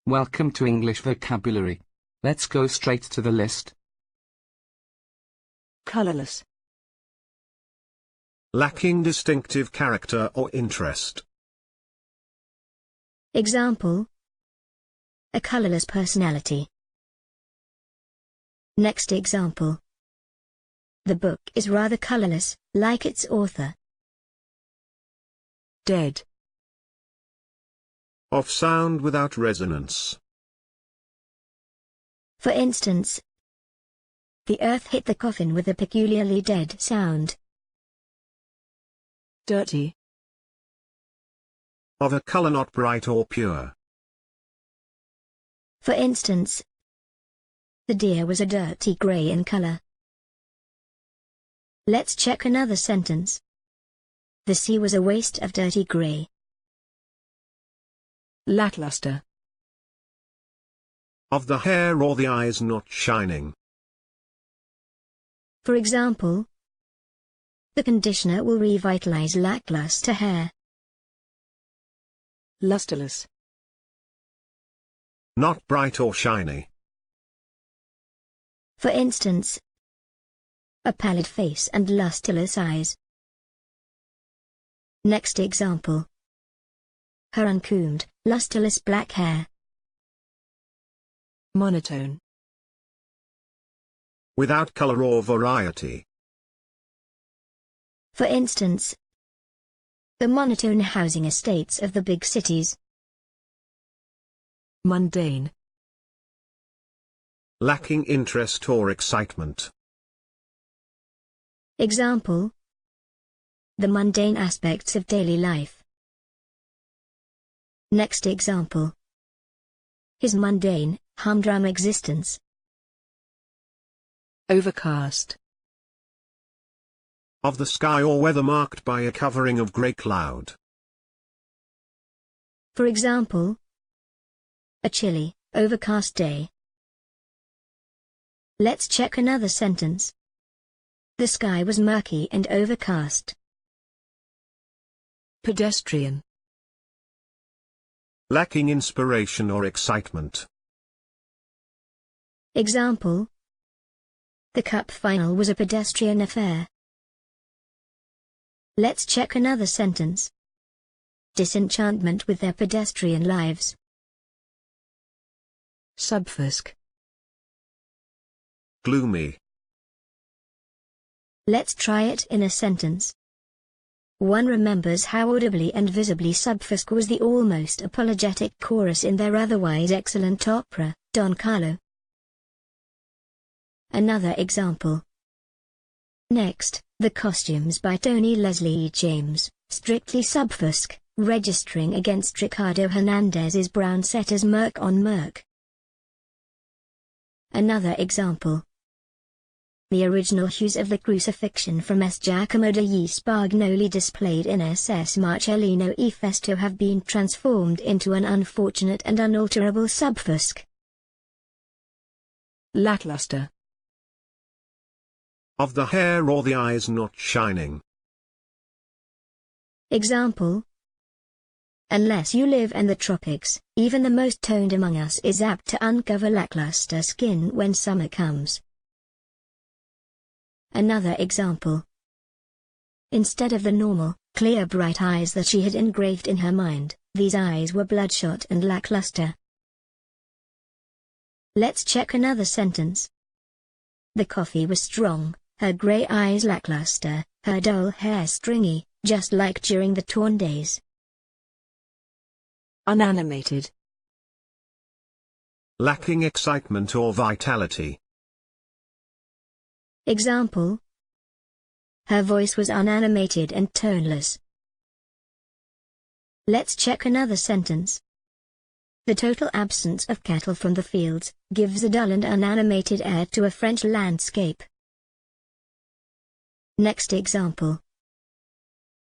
Welcome to English vocabulary. Let's go straight to the list. Colorless. Lacking distinctive character or interest. Example: a colorless personality. Next example: the book is rather colorless, like its author. Dead. Of sound without resonance. For instance, the earth hit the coffin with a peculiarly dead sound. Dirty. Of a color not bright or pure. For instance, the deer was a dirty gray in color. Let's check another sentence. The sea was a waste of dirty gray. Lackluster. Of the hair or the eyes not shining. For example, the conditioner will revitalize lackluster hair. Lusterless. Not bright or shiny. For instance, a pallid face and lusterless eyes. Next example: her uncombed, lusterless black hair. Monotone. Without color or variety. For instance, the monotone housing estates of the big cities. Mundane. Lacking interest or excitement. Example: the mundane aspects of daily life. Next example: his mundane, humdrum existence. Overcast. Of the sky or weather marked by a covering of grey cloud. For example, a chilly, overcast day. Let's check another sentence. The sky was murky and overcast. Pedestrian. Lacking inspiration or excitement. Example: the cup final was a pedestrian affair. Let's check another sentence. Disenchantment with their pedestrian lives. Subfusc. Gloomy. Let's try it in a sentence. One remembers how audibly and visibly subfusc was the almost apologetic chorus in their otherwise excellent opera, Don Carlo. Another example. Next, the costumes by Tony Leslie James, strictly subfusc, registering against Ricardo Hernandez's brown setters murk on murk. Another example. The original hues of the crucifixion from S. Giacomo degli Spagnoli displayed in SS Marcellino e Festo have been transformed into an unfortunate and unalterable subfusc. Lackluster. Of the hair or the eyes not shining. Example: unless you live in the tropics, even the most toned among us is apt to uncover lackluster skin when summer comes. Another example. Instead of the normal, clear bright eyes that she had engraved in her mind, these eyes were bloodshot and lackluster. Let's check another sentence. The coffee was strong, her grey eyes lackluster, her dull hair stringy, just like during the torn days. Unanimated. Lacking excitement or vitality. Example: her voice was unanimated and toneless. Let's check another sentence. The total absence of cattle from the fields gives a dull and unanimated air to a French landscape. Next example.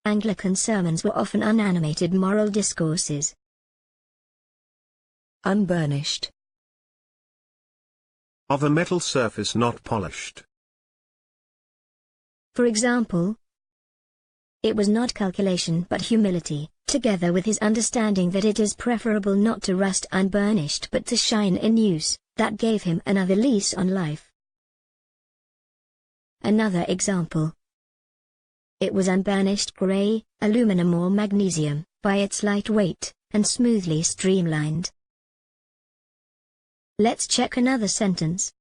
Anglican sermons were often unanimated moral discourses. Unburnished. Of a metal surface not polished. For example, It was not calculation but humility, together with his understanding that it is preferable not to rust unburnished but to shine in use, that gave him another lease on life. Another example. It was unburnished grey, aluminum or magnesium, by its light weight, and smoothly streamlined. Let's check another sentence.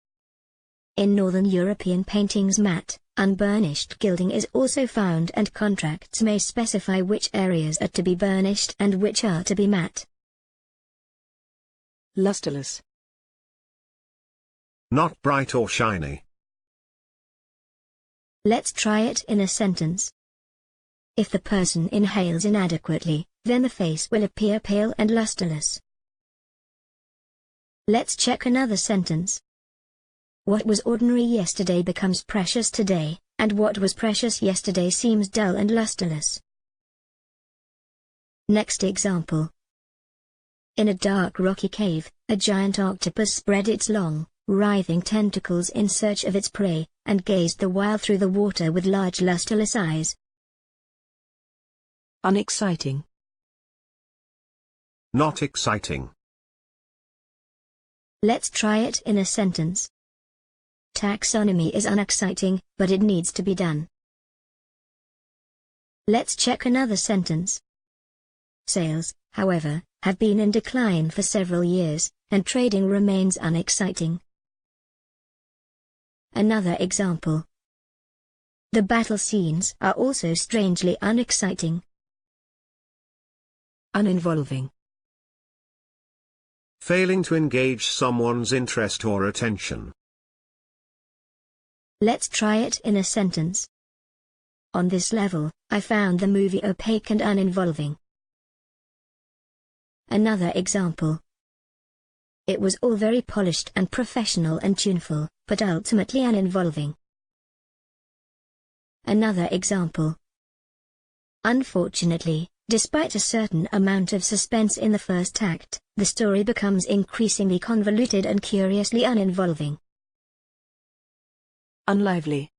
In Northern European paintings matte, unburnished gilding is also found and contracts may specify which areas are to be burnished and which are to be matte. Lusterless. Not bright or shiny. Let's try it in a sentence. If the person inhales inadequately, then the face will appear pale and lusterless. Let's check another sentence. What was ordinary yesterday becomes precious today, and what was precious yesterday seems dull and lusterless. Next example. In a dark rocky cave, a giant octopus spread its long, writhing tentacles in search of its prey, and gazed the while through the water with large lusterless eyes. Unexciting. Not exciting. Let's try it in a sentence. Taxonomy is unexciting, but it needs to be done. Let's check another sentence. Sales, however, have been in decline for several years, and trading remains unexciting. Another example. The battle scenes are also strangely unexciting. Uninvolving. Failing to engage someone's interest or attention. Let's try it in a sentence. On this level, I found the movie opaque and uninvolving. Another example. It was all very polished and professional and tuneful, but ultimately uninvolving. Another example. Unfortunately, despite a certain amount of suspense in the first act, the story becomes increasingly convoluted and curiously uninvolving. Unlively.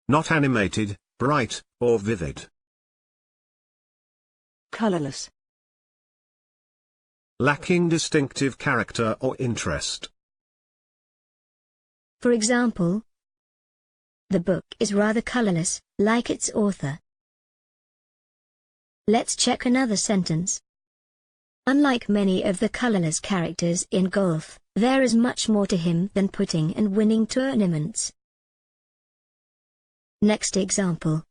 Not animated, bright, or vivid. Colorless. Lacking distinctive character or interest. For example, the book is rather colorless, like its author. Let's check another sentence. Unlike many of the colorless characters in golf, there is much more to him than putting and winning tournaments. Next example.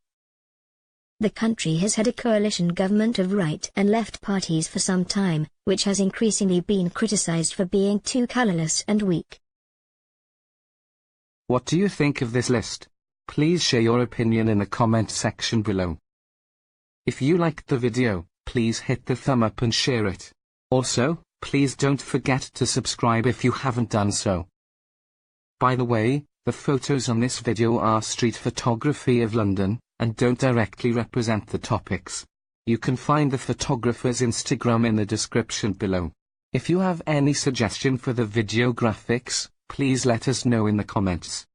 The country has had a coalition government of right and left parties for some time, which has increasingly been criticized for being too colorless and weak. What do you think of this list? Please share your opinion in the comment section below. If you liked the video, please hit the thumb up and share it. Also, please don't forget to subscribe if you haven't done so. By the way, the photos on this video are street photography of London, and don't directly represent the topics. You can find the photographer's Instagram in the description below. If you have any suggestion for the video graphics, please let us know in the comments.